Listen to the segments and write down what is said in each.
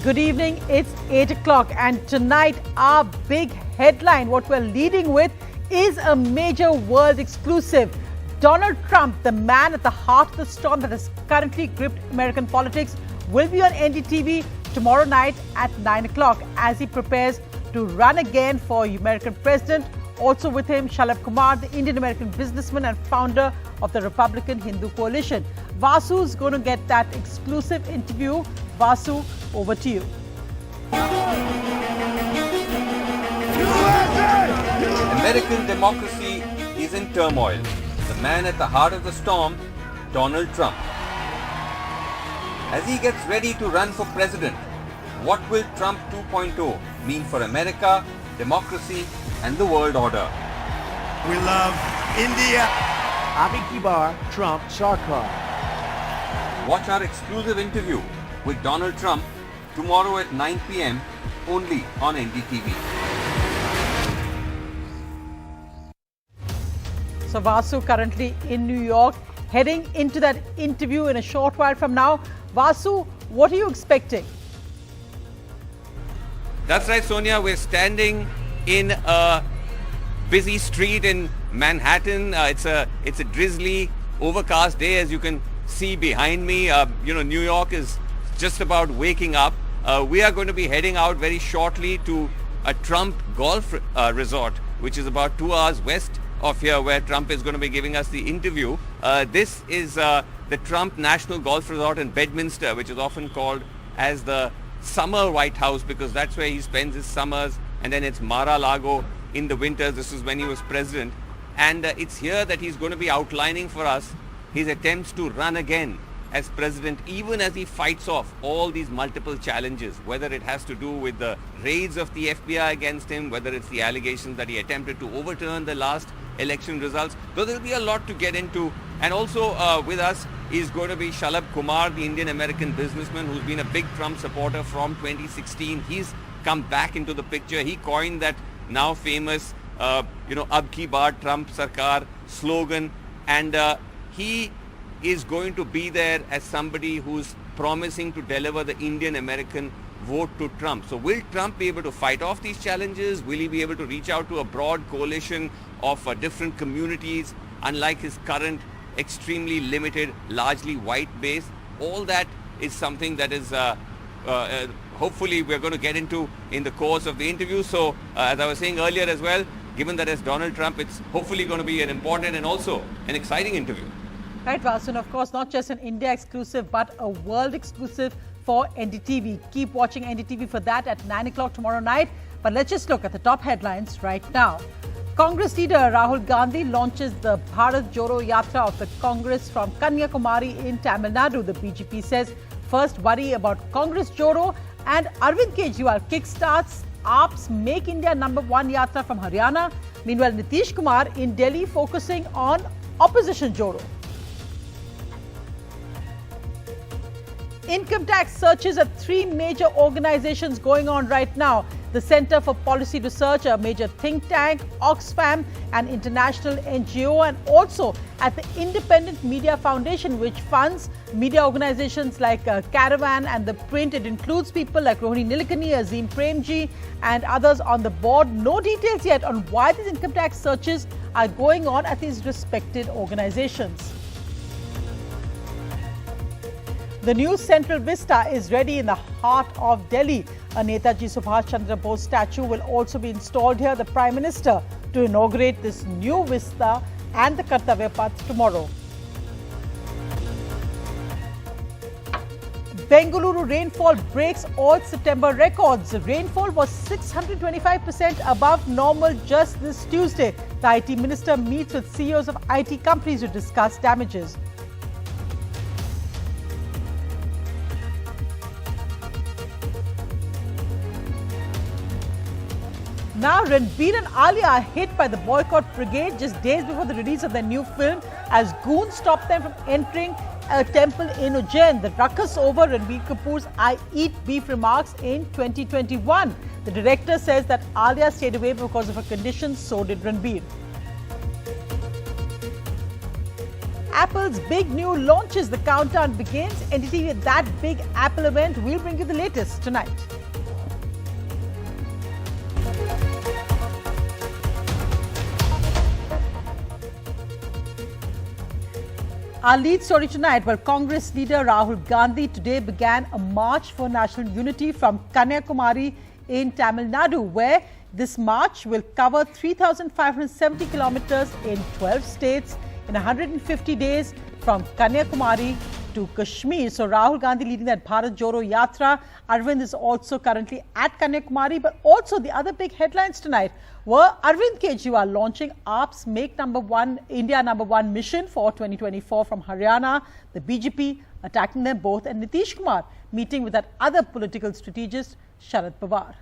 Good evening, it's 8 o'clock and tonight our big headline, what we're leading with, is a major world exclusive. Donald Trump, the man at the heart of the storm that has currently gripped American politics, will be on NDTV tomorrow night at 9 o'clock as he prepares to run again for American president. Also with him, Shalabh Kumar, the Indian-American businessman and founder of the Republican Hindu Coalition. Vasu's going to get that exclusive interview. Vasu, over to you. American democracy is in turmoil. The man at the heart of the storm, Donald Trump. As he gets ready to run for president, what will Trump 2.0 mean for America, democracy and the world order? We love India. Abhi Bar, Trump, Sarkar. Watch our exclusive interview with Donald Trump tomorrow at 9 p.m. only on NDTV. So Vasu currently in New York, heading into that interview in a short while from now. Vasu, what are you expecting? That's right, Sonia. We're standing in a busy street in Manhattan. It's a drizzly, overcast day, as you can see behind me. New York is just about waking up. We are going to be heading out very shortly to a Trump golf resort, which is about 2 hours west of here, where Trump is going to be giving us the interview. This is the Trump National Golf Resort in Bedminster, which is often called as the summer White House, because that's where he spends his summers, and then it's Mar-a-Lago in the winters. This is when he was president, and it's here that he's going to be outlining for us his attempts to run again as president, even as he fights off all these multiple challenges, whether it has to do with the raids of the FBI against him, whether it's the allegations that he attempted to overturn the last election results. So there'll be a lot to get into. And also with us is going to be Shalabh Kumar, the Indian-American businessman who's been a big Trump supporter from 2016. He's come back into the picture. He coined that now famous, Ab ki baar Trump Sarkar slogan, and he is going to be there as somebody who's promising to deliver the Indian-American vote to Trump. So will Trump be able to fight off these challenges? Will he be able to reach out to a broad coalition of different communities, unlike his current extremely limited, largely white base? All that is something that is hopefully we're going to get into in the course of the interview. So as I was saying earlier as well, given that it's Donald Trump, it's hopefully going to be an important and also an exciting interview. Right, Vasu, and of course, not just an India exclusive, but a world exclusive for NDTV. Keep watching NDTV for that at 9 o'clock tomorrow night. But let's just look at the top headlines right now. Congress leader Rahul Gandhi launches the Bharat Jodo Yatra of the Congress from Kanyakumari in Tamil Nadu. The BJP says first worry about Congress Jodo, and Arvind Kejriwal kickstarts AAP's Make India #1 Yatra from Haryana. Meanwhile, Nitish Kumar in Delhi focusing on opposition Jodo. Income tax searches at 3 major organizations going on right now. The Center for Policy Research, a major think tank, Oxfam, an international NGO, and also at the Independent Media Foundation, which funds media organizations like Caravan and The Print. It includes people like Rohini Nilekani, Azim Premji, and others on the board. No details yet on why these income tax searches are going on at these respected organizations. The new Central Vista is ready in the heart of Delhi. A Netaji Subhash Chandra Bose statue will also be installed here. The Prime Minister to inaugurate this new vista and the Kartavya Path tomorrow. Bengaluru rainfall breaks all September records. The rainfall was 625% above normal just this Tuesday. The IT Minister meets with CEOs of IT companies to discuss damages. Now, Ranbir and Alia are hit by the boycott brigade just days before the release of their new film as goons stopped them from entering a temple in Ujjain. The ruckus over Ranbir Kapoor's "I eat beef" remarks in 2021. The director says that Alia stayed away because of her condition, so did Ranbir. Apple's big new launches. The countdown begins. NDTV at that big Apple event. We'll bring you the latest tonight. Our lead story tonight, well, Congress leader Rahul Gandhi today began a march for national unity from Kanyakumari in Tamil Nadu, where this march will cover 3,570 kilometers in 12 states in 150 days from Kanyakumari to Kashmir. So Rahul Gandhi leading that Bharat Jodo Yatra. Arvind is also currently at Kanyakumari, but also the other big headlines tonight were Arvind Kejriwal launching AAP's Make India #1 mission for 2024 from Haryana, the BJP attacking them both, and Nitish Kumar meeting with that other political strategist, Sharad Pawar.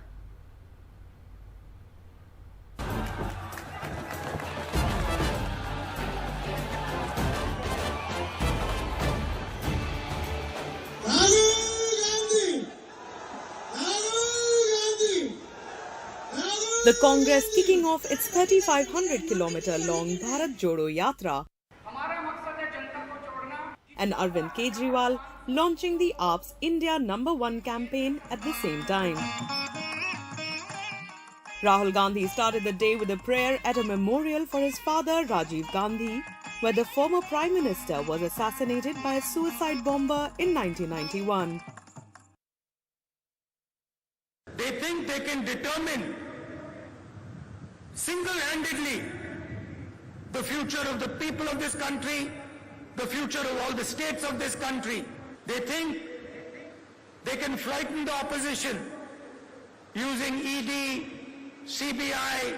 The Congress kicking off its 3,500-kilometer-long Bharat Jodo Yatra, and Arvind Kejriwal launching the AAP's India #1 campaign at the same time. Rahul Gandhi started the day with a prayer at a memorial for his father Rajiv Gandhi, where the former Prime Minister was assassinated by a suicide bomber in 1991. They think they can determine single-handedly the future of the people of this country, the future of all the states of this country. They think they can frighten the opposition using ED, CBI,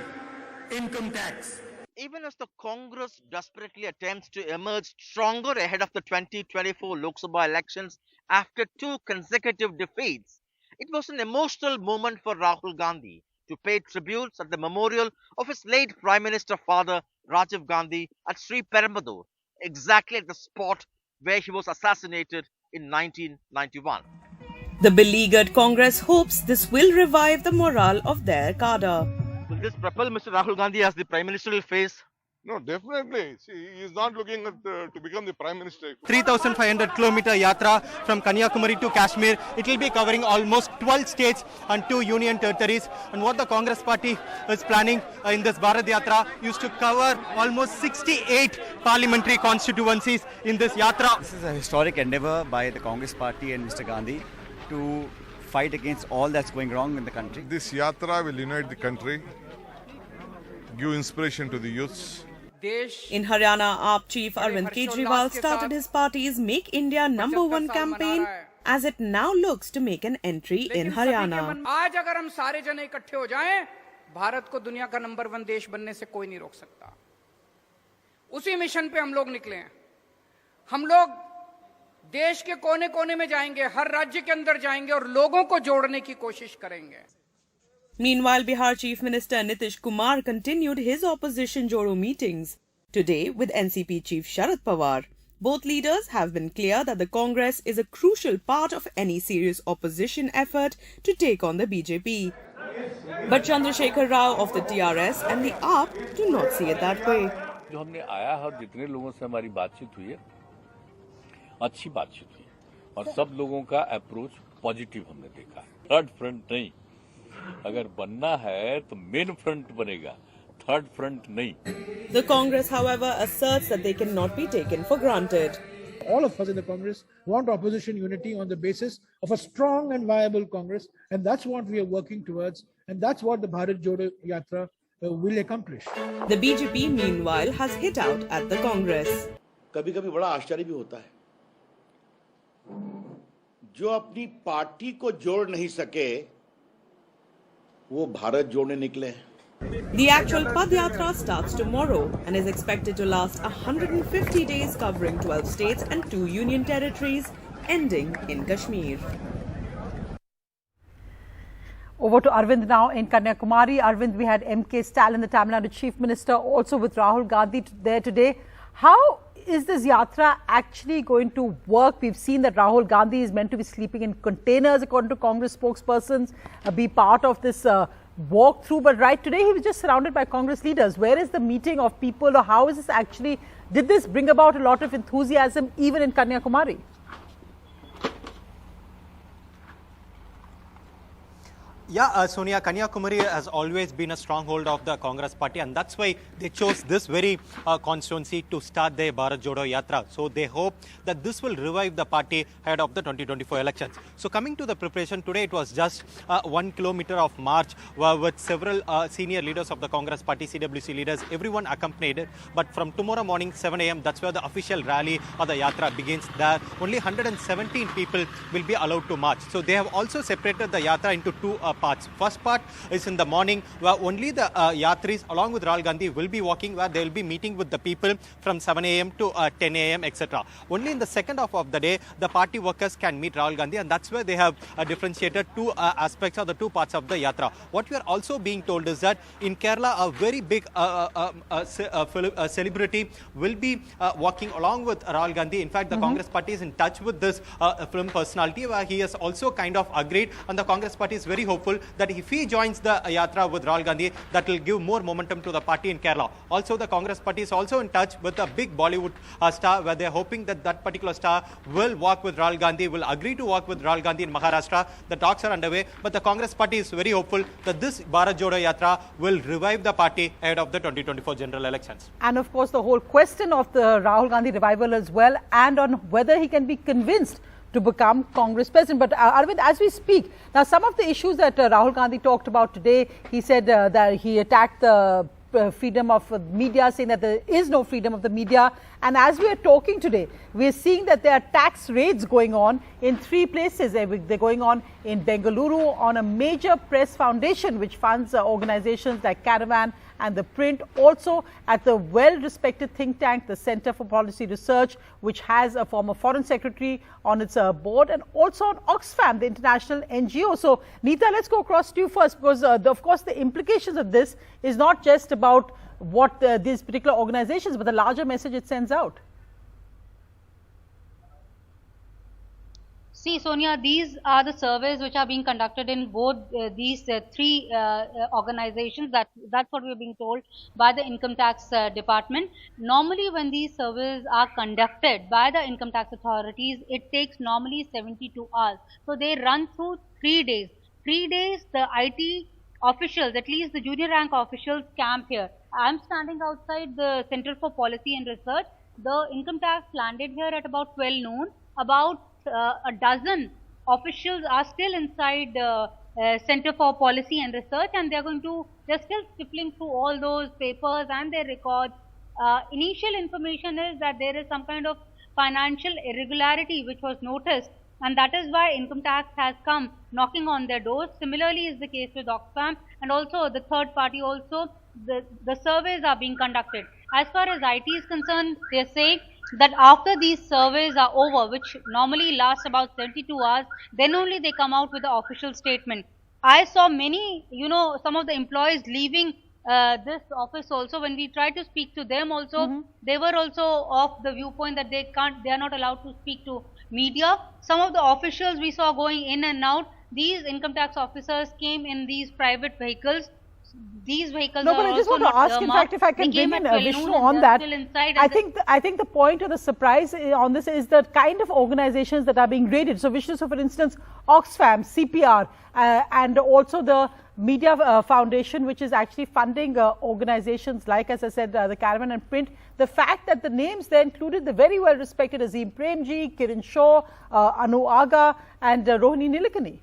income tax. Even as the Congress desperately attempts to emerge stronger ahead of the 2024 Lok Sabha elections after 2 consecutive defeats, it was an emotional moment for Rahul Gandhi to pay tributes at the memorial of his late Prime Minister father Rajiv Gandhi at Sri Perambadur, exactly at the spot where he was assassinated in 1991. The beleaguered Congress hopes this will revive the morale of their cadre. Will this propel Mr. Rahul Gandhi as the Prime Ministerial face? No, definitely. See, he is not looking at to become the Prime Minister. 3,500-kilometer yatra from Kanyakumari to Kashmir. It will be covering almost 12 states and 2 union territories. And what the Congress party is planning in this Bharat Yatra is to cover almost 68 parliamentary constituencies in this yatra. This is a historic endeavor by the Congress party and Mr. Gandhi to fight against all that's going wrong in the country. This yatra will unite the country, give inspiration to the youths. In Haryana, AAP chief Arvind Kejriwal started his party's Make India #1 campaign as it now looks to make an entry in Haryana. आज अगर हम सारे जने इकट्ठे हो जाएं, भारत को दुनिया का #1 देश बनने से कोई नहीं रोक सकता। उसी मिशन पे हम लोग निकले हैं। हम लोग देश के कोने-कोने में जाएंगे, हर राज्य के अंदर जाएंगे और लोगों को जोड़ने की कोशिश करेंगे। Meanwhile, Bihar Chief Minister Nitish Kumar continued his opposition Jodo meetings today with NCP Chief Sharad Pawar. Both leaders have been clear that the Congress is a crucial part of any serious opposition effort to take on the BJP. But Chandrasekhar Rao of the TRS and the AAP do not see it that way. जो हमने आया है और जितने लोगों से हमारी बातचीत हुई है, अच्छी बातचीत हुई और सब लोगों का अप्रोच पॉजिटिव हमने देखा है। थर्ड फ्रंट नहीं, अगर बनना है तो मेन फ्रंट बनेगा, थर्ड फ्रंट नहीं। The Congress, however, asserts that they cannot be taken for granted. All of us in the Congress want opposition unity on the basis of a strong and viable Congress, and that's what we are working towards, and that's what the Bharat Jodo Yatra will accomplish. The BJP, meanwhile, has hit out at the Congress. कभी-कभी बड़ा आश्चर्य भी होता है, जो अपनी party को जोड़ नहीं सके, वो भारत जोड़ने निकले हैं। The actual Padyatra starts tomorrow and is expected to last 150 days, covering 12 states and 2 union territories, ending in Kashmir. Over to Arvind now in Kanyakumari. Arvind, we had M.K. Stalin, the Tamil Nadu Chief Minister, also with Rahul Gandhi there today. How is this yatra actually going to work? We've seen that Rahul Gandhi is meant to be sleeping in containers, according to Congress spokespersons, be part of this walk through. But right today, he was just surrounded by Congress leaders. Where is the meeting of people, or how is this actually Did this bring about a lot of enthusiasm even in Kanyakumari? Yeah, Sonia, Kanyakumari has always been a stronghold of the Congress party, and that's why they chose this very constituency to start their Bharat Jodo Yatra. So they hope that this will revive the party ahead of the 2024 elections. So coming to the preparation, today it was just 1 kilometer of march with several senior leaders of the Congress party, CWC leaders, everyone accompanied. But from tomorrow morning, 7 a.m., that's where the official rally or the Yatra begins. There, only 117 people will be allowed to march. So they have also separated the Yatra into two parts. First part is in the morning, where only the yatris along with Rahul Gandhi will be walking, where they will be meeting with the people from 7 a.m. to 10 a.m. etc. Only in the second half of the day, the party workers can meet Rahul Gandhi, and that's where they have differentiated two aspects of the two parts of the Yatra. What we are also being told is that in Kerala, a very big celebrity will be walking along with Rahul Gandhi. In fact, the Congress party is in touch with this film personality, where he has also kind of agreed, and the Congress party is very hopeful that if he joins the Yatra with Rahul Gandhi, that will give more momentum to the party in Kerala. Also, the Congress party is also in touch with a big Bollywood star, where they are hoping that that particular star will walk with Rahul Gandhi, will agree to walk with Rahul Gandhi in Maharashtra. The talks are underway, but the Congress party is very hopeful that this Bharat Jodo Yatra will revive the party ahead of the 2024 general elections. And of course, the whole question of the Rahul Gandhi revival as well, and on whether he can be convinced to become Congress president. But Arvind, as we speak, now some of the issues that Rahul Gandhi talked about today, he said that he attacked the freedom of media, saying that there is no freedom of the media. And as we are talking today, we are seeing that there are tax raids going on in 3 places. They're going on in Bengaluru on a major press foundation which funds organizations like Caravan and the Print. Also at the well-respected think tank, the Center for Policy Research, which has a former foreign secretary on its board, and also on Oxfam, the international NGO. So, Neeta, let's go across to you first, because of course the implications of this is not just about what these particular organizations, but the larger message it sends out. See, Sonia, these are the surveys which are being conducted in both these 3 organizations. That's what we're being told by the Income Tax Department. Normally, when these surveys are conducted by the Income Tax authorities, it takes normally 72 hours. So they run through 3 days. 3 days, the IT officials, at least the junior rank officials, camp here. I'm standing outside the Center for Policy and Research. The income tax landed here at about 12 noon. About a dozen officials are still inside the Center for Policy and Research, and they're still sifting through all those papers and their records. Initial information is that there is some kind of financial irregularity which was noticed, and that is why income tax has come knocking on their doors. Similarly is the case with Oxfam, and also the third party also. The surveys are being conducted. As far as IT is concerned, they are saying that after these surveys are over, which normally last about 72 hours, then only they come out with the official statement. I saw many, some of the employees leaving this office also. When we tried to speak to them also, they were also of the viewpoint that they are not allowed to speak to media. Some of the officials we saw going in and out, these income tax officers came in these private vehicles. These vehicles no, but I just want to ask, in fact, if I can bring in Vishnu on that, I think the point or the surprise on this is the kind of organizations that are being raided. So, Vishnu, so for instance, Oxfam, CPR, and also the Media Foundation, which is actually funding organizations like, as I said, the Caravan and Print. The fact that the names there included the very well respected Azim Premji, Kiran Shaw, Anu Aga, and Rohini Nilekani.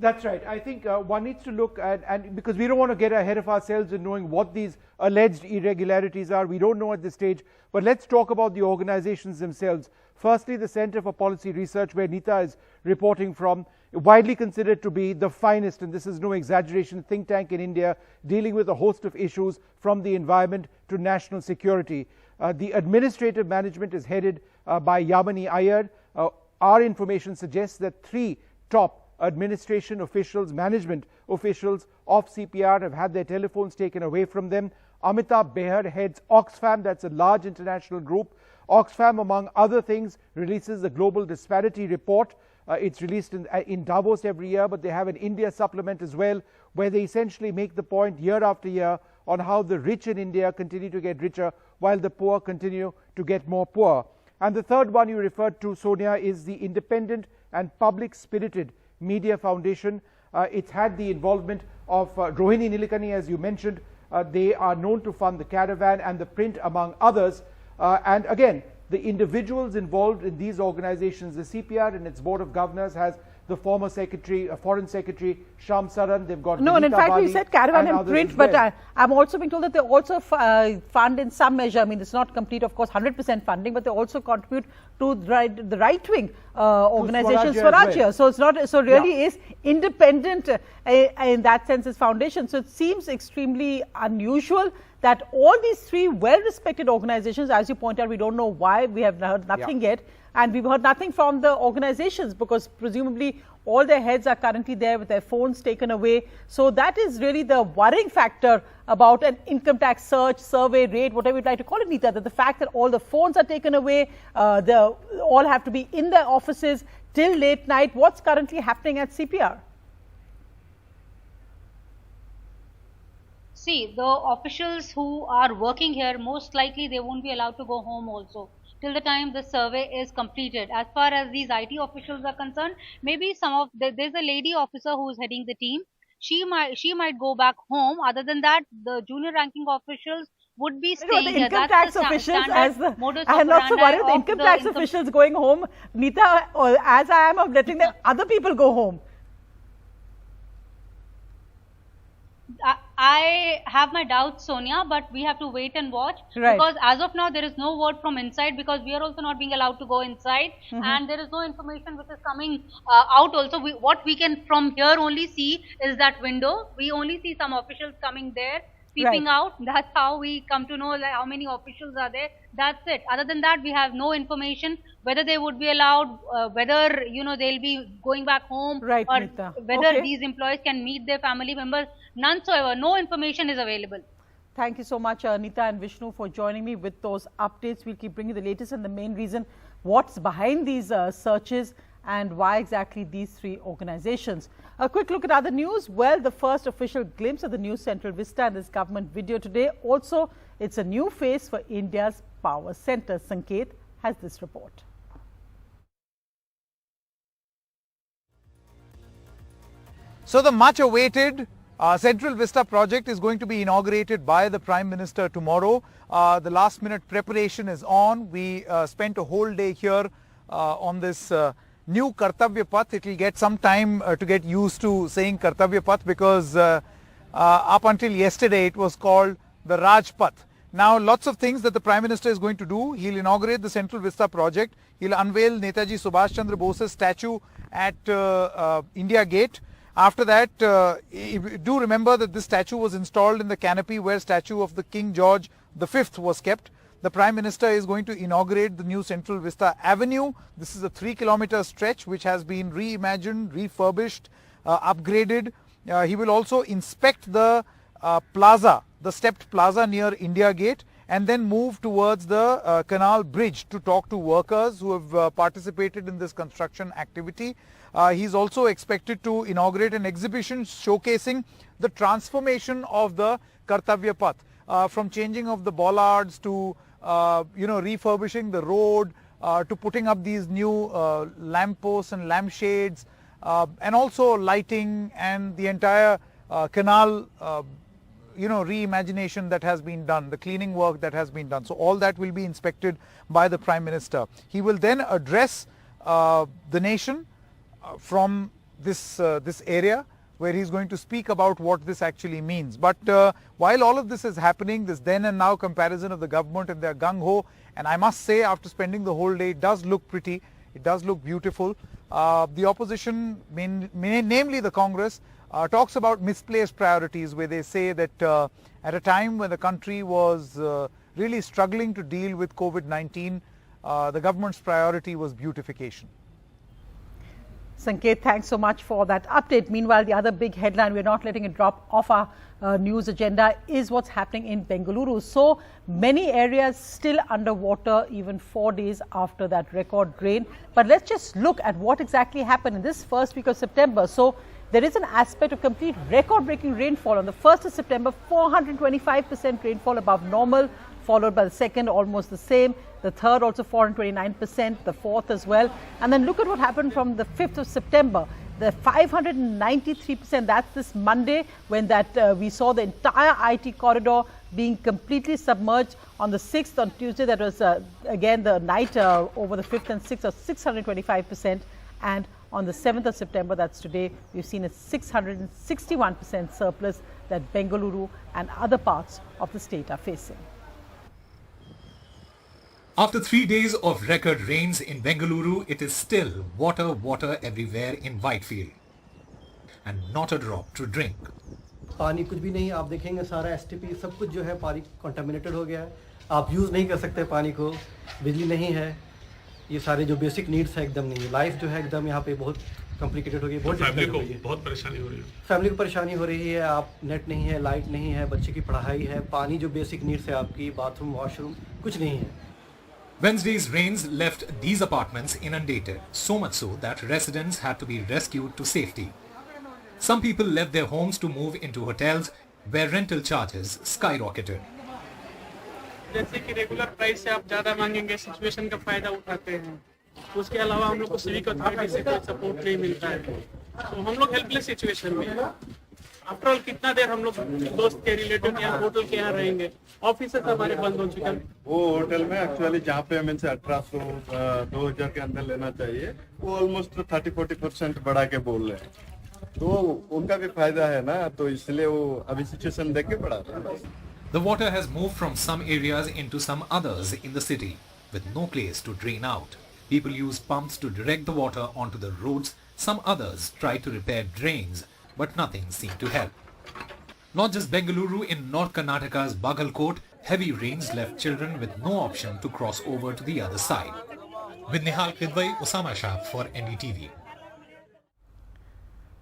That's right. I think one needs to look at, and because we don't want to get ahead of ourselves in knowing what these alleged irregularities are, we don't know at this stage, but let's talk about the organizations themselves. Firstly, the Center for Policy Research, where Neeta is reporting from, widely considered to be the finest, and this is no exaggeration, think tank in India, dealing with a host of issues from the environment to national security. The administrative management is headed by Yamini Iyer. Our information suggests that 3 top administration officials, management officials of CPR have had their telephones taken away from them. Amitabh Behar heads Oxfam, that's a large international group. Oxfam, among other things, releases the Global Disparity Report. It's released in Davos every year, but they have an India supplement as well, where they essentially make the point year after year on how the rich in India continue to get richer while the poor continue to get more poor. And the third one you referred to, Sonia, is the Independent and Public-Spirited Media Foundation. It's had the involvement of Rohini Nilekani, as you mentioned. They are known to fund the Caravan and the Print, among others. And again, the individuals involved in these organizations, the CPR and its Board of Governors has the former Secretary, Foreign Secretary Sham Saran. They've got no, and in fact, Bali we said Caravan and Print, but I'm also being told that they also fund in some measure. I mean, it's not complete, of course, 100% funding, but they also contribute to the right-wing organizations, Swarajya. Well. So it's not. So really, is independent in that sense as foundation. So it seems extremely unusual that all these three well-respected organizations, as you point out, we don't know why, we have heard nothing yet. And we've heard nothing from the organizations because presumably all their heads are currently there with their phones taken away. So that is really the worrying factor about an income tax search, survey, raid, whatever you'd like to call it, Neeta, that the fact that all the phones are taken away, all have to be in their offices till late night. What's currently happening at CPR? See, the officials who are working here, most likely they won't be allowed to go home also till the time the survey is completed. As far as these IT officials are concerned, maybe there's a lady officer who is heading the team. She might go back home. Other than that, the junior ranking officials would be staying the here. Income tax officials, I'm not so worried. The income tax officials going home, Neeta, as I am of letting the other people go home. I have my doubts, Sonia, but we have to wait and watch. Right. Because as of now, there is no word from inside because we are also not being allowed to go inside. And there is no information which is coming out also. What we can from here only see is that window. We only see some officials coming there, peeping out. That's how we come to know how many officials are there. That's it. Other than that, we have no information whether they would be allowed, whether they'll be going back home, or whether these employees can meet their family members. None so ever. No information is available. Thank you so much, Neeta and Vishnu, for joining me with those updates. We'll keep bringing the latest and the main reason what's behind these searches and why exactly these three organizations. A quick look at other news. Well, the first official glimpse of the new Central Vista in this government video today. Also, it's a new face for India's power center. Sanket has this report. So the much awaited Central Vista project is going to be inaugurated by the Prime Minister tomorrow. The last minute preparation is on. We spent a whole day here on this new Kartavya Path. It will get some time to get used to saying Kartavya Path because up until yesterday it was called the Raj Path. Now lots of things that the Prime Minister is going to do. He'll inaugurate the Central Vista project. He'll unveil Netaji Subhash Chandra Bose's statue at India Gate. After that, do remember that this statue was installed in the canopy where statue of the King George V was kept. The Prime Minister is going to inaugurate the new Central Vista Avenue. This is a 3-kilometer stretch which has been reimagined, refurbished, upgraded. He will also inspect the plaza, the stepped plaza near India Gate, and then move towards the canal bridge to talk to workers who have participated in this construction activity. He's also expected to inaugurate an exhibition showcasing the transformation of the Kartavya Path, from changing of the bollards to refurbishing the road, to putting up these new lampposts and lampshades, and also lighting and the entire canal reimagination that has been done, the cleaning work that has been done. So all that will be inspected by the Prime Minister. He will then address the nation from this area, where he's going to speak about what this actually means. But while all of this is happening, this then and now comparison of the government and their gung-ho, and I must say after spending the whole day, it does look pretty, it does look beautiful. The opposition, namely the Congress, talks about misplaced priorities, where they say that at a time when the country was really struggling to deal with COVID-19, the government's priority was beautification. Sanket, thanks so much for that update. Meanwhile, the other big headline, we're not letting it drop off our news agenda, is what's happening in Bengaluru. So many areas still underwater even 4 days after that record rain. But let's just look at what exactly happened in this first week of September. So there is an aspect of complete record-breaking rainfall. On the 1st of September, 425% rainfall above normal. followed by the second, almost the same. The third also 429%, the fourth as well. And then look at what happened from the 5th of September. The 593%, that's this Monday when we saw the entire IT corridor being completely submerged. On the 6th, on Tuesday, that was again the night over the 5th and 6th of 625%. And on the 7th of September, that's today, we've seen a 661% surplus that Bengaluru and other parts of the state are facing. After 3 days of record rains in Bengaluru, it is still water everywhere in Whitefield. And not a drop to drink. पानी कुछ भी नहीं, आप देखेंगे सारा STP सब कुछ जो है पानी कंटामिनेटेड हो गया है. आप यूज़ नहीं कर सकते पानी को, बिजली नहीं है, ये सारे जो बेसिक नीड्स है एकदम नहीं है. लाइफ जो है एकदम यहाँ पे बहुत कॉम्प्लिकेटेड हो गई, बहुत बहुत परेशानी हो रही है. फैमिली को परेशानी हो रही है. आप नेट नहीं है, लाइट नहीं है, बच्चे की पढ़ाई है, पानी जो बेसिक नीड्स है आपकी, बाथरूम वॉशरूम कुछ नहीं है. Wednesday's rains left these apartments inundated, so much so that residents had to be rescued to safety. Some people left their homes to move into hotels where rental charges skyrocketed. जैसे कि regular price से आप ज़्यादा मांगेंगे, situation का फायदा उठाते हैं. उसके अलावा हम लोग को सिविक अथॉरिटी से कोई सपोर्ट नहीं मिलता है, तो हम लोग हेल्पलेस सिचुएशन में हैं. आफ्टर ऑल कितना देर हम लोग दोस्त के रिलेटिव के यहाँ होटल के यहाँ रहेंगे. ऑफिसेस हमारे बंद हो चुके हैं. वो होटल में एक्चुअली जहाँ पे हमें 1800-2000 के अंदर लेना चाहिए, वो ऑलमोस्ट 30-40% बढ़ा के बोल रहे हैं. तो उनका भी फायदा है ना, तो इसलिए वो अभी सिचुएशन देख के बढ़ा रहे हैं. The water has moved from some areas into some others in the city, with no place to drain out. People use pumps to direct the water onto the roads. Some others try to repair drains, but nothing seemed to help. Not just Bengaluru, in North Karnataka's Bagalkot, heavy rains left children with no option to cross over to the other side. With Nihal Kidwai, Osama Shah for NDTV.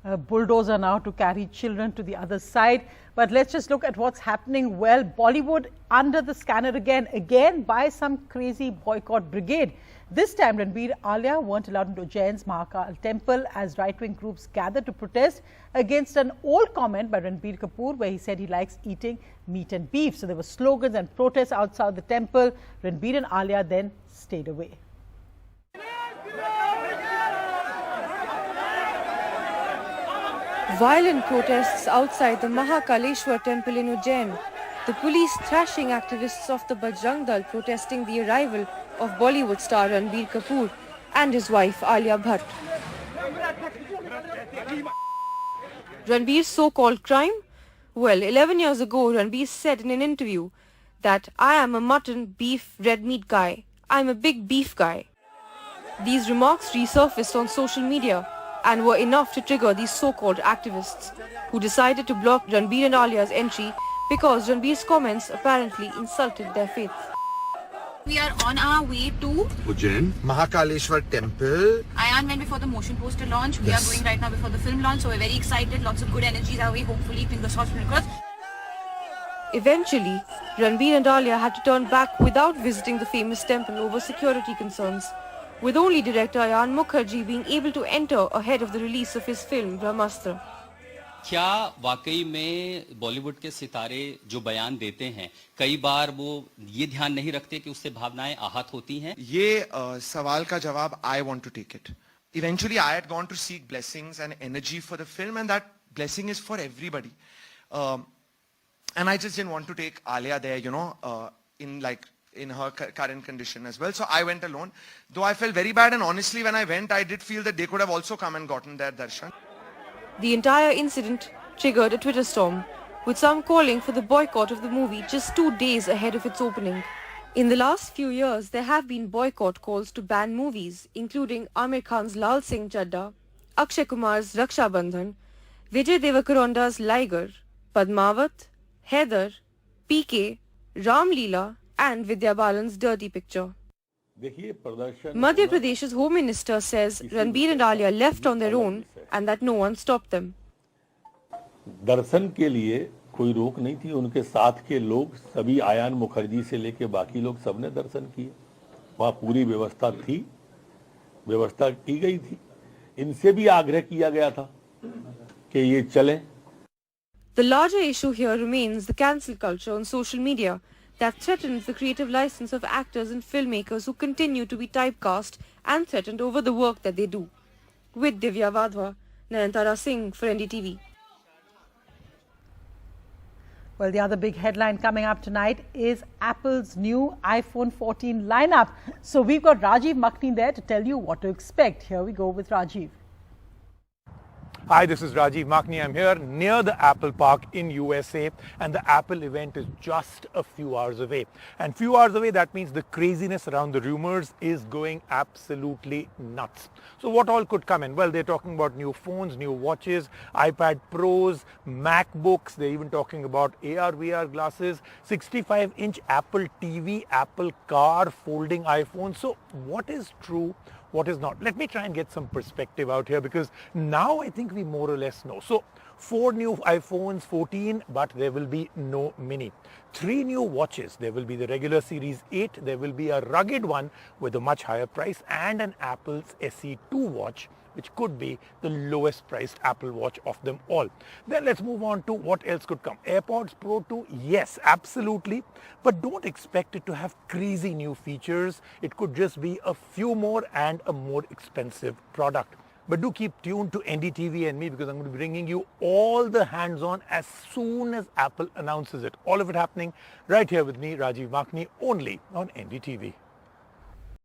A bulldozer now to carry children to the other side. But let's just look at what's happening. Well, Bollywood under the scanner again by some crazy boycott brigade. This time, Ranbir-Alia weren't allowed into Ujjain's Mahakaal Temple as right-wing groups gathered to protest against an old comment by Ranbir Kapoor where he said he likes eating meat and beef. So there were slogans and protests outside the temple. Ranbir and Alia then stayed away. Violent protests outside the Mahakaleshwar Temple in Ujjain. The police thrashing activists of the Bajrang Dal protesting the arrival of Bollywood star Ranbir Kapoor and his wife Alia Bhatt. Ranbir's so-called crime? Well, 11 years ago, Ranbir said in an interview that I am a mutton, beef, red meat guy. I'm a big beef guy. These remarks resurfaced on social media and were enough to trigger these so-called activists who decided to block Ranbir and Alia's entry because Ranbir's comments apparently insulted their faith. We are on our way to Ujjain, Mahakaleshwar Temple. Ayan went before the motion poster launch. We are going right now before the film launch, so we're very excited. Lots of good energies our way. Hopefully, fingers crossed. Eventually, Ranbir and Alia had to turn back without visiting the famous temple over security concerns, with only director Ayan Mukherji being able to enter ahead of the release of his film Brahmastra. क्या वाकई में बॉलीवुड के सितारे जो बयान देते हैं कई बार वो ये ध्यान नहीं रखते कि उससे भावनाएं आहत होती हैं? ये सवाल का जवाब I want to take it. Eventually I had gone to seek blessings and energy for the film, and that blessing is for everybody. And I just didn't want to take Alia there, in her current condition as well. So I went alone. Though I felt very bad, and honestly when I went, I did feel that they could have also come and gotten their darshan. The entire incident triggered a Twitter storm, with some calling for the boycott of the movie just 2 days ahead of its opening. In the last few years, there have been boycott calls to ban movies, including Aamir Khan's Lal Singh Chadda, Akshay Kumar's Raksha Bandhan, Vijay Deverakonda's Liger, Padmavat, Heather, PK, Ram Leela, and Vidya Balan's Dirty Picture. Madhya Pradesh's Home Minister says Ranbir and Alia left on their own and that no one stopped them. दर्शन के लिए कोई रोक नहीं थी. उनके साथ के लोग सभी आयान मुखर्जी से लेके बाकी लोग सबने दर्शन किए. वहाँ पूरी व्यवस्था थी, व्यवस्था की गई थी. इनसे भी आग्रह किया गया था कि ये चलें. The larger issue here remains the cancel culture on social media, that threatens the creative license of actors and filmmakers who continue to be typecast and threatened over the work that they do. With Divya Vadhwa, Nayantara Singh for NDTV. Well, the other big headline coming up tonight is Apple's new iPhone 14 lineup. So we've got Rajiv Makhni there to tell you what to expect. Here we go with Rajiv. Hi, this is Rajiv Makhni. I'm here near the Apple Park in USA, and the Apple event is just a few hours away. And few hours away, that means the craziness around the rumors is going absolutely nuts. So what all could come in? Well, they're talking about new phones, new watches, iPad Pros, MacBooks. They're even talking about AR, VR glasses, 65-inch Apple TV, Apple car, folding iPhone. So what is true? What is not? Let me try and get some perspective out here, because now I think we more or less know. So 4 new iPhones 14, but there will be no mini. 3 new watches. There will be the regular Series 8. There will be a rugged one with a much higher price, and an Apple's SE2 watch, which could be the lowest priced Apple Watch of them all. Then let's move on to what else could come. AirPods Pro 2, yes, absolutely. But don't expect it to have crazy new features. It could just be a few more and a more expensive product. But do keep tuned to NDTV and me, because I'm going to be bringing you all the hands-on as soon as Apple announces it. All of it happening right here with me, Rajiv Makhni, only on NDTV.